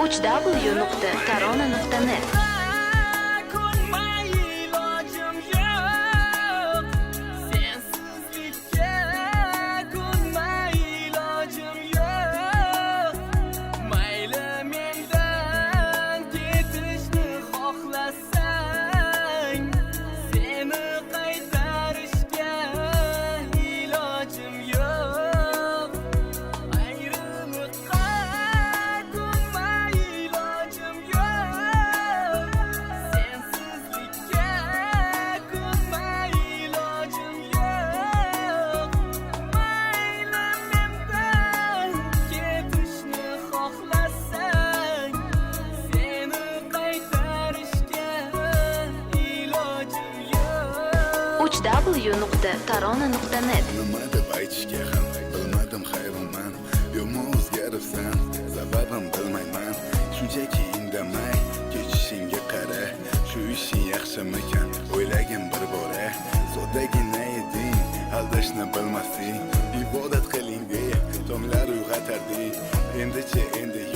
www.tarona.net www.tarona.net Nima deb aytishga ham bilmadim hayronman. Yomon o'zgaribsan, sababim bilmayman. Shunchaki indamay kechishingga qara. Shu ishing yaxshimikan? O'ylagin bir bora. Soddagina eding, aldashni bilmasding. Ibodat qiling deb tomlar uyg'otarding. Endi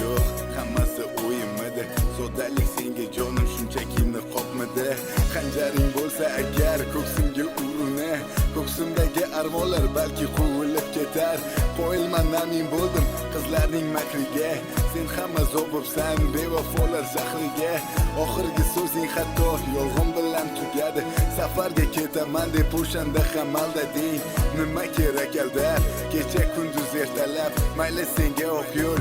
yo'q, hammasi o'yinmidi. Soddalik senga jonim shunchaki niqobmidi. Xanjaring bo'lsa agar ko'ksimga uruna, ko'ksimdagi armonlar balki quvilib ketar. Qo'yilman namin bo'ldim qizlarning makriga. Sen hamma zobobsan bevafolar zahriga. Oxirgi so'zing hatto yolg'on bilan tugadi. Safarga ketaman deb o'shanda ham aldading. Nima kerak aldar? Kecha kunduz ertalab mayli senga o'q yo'q.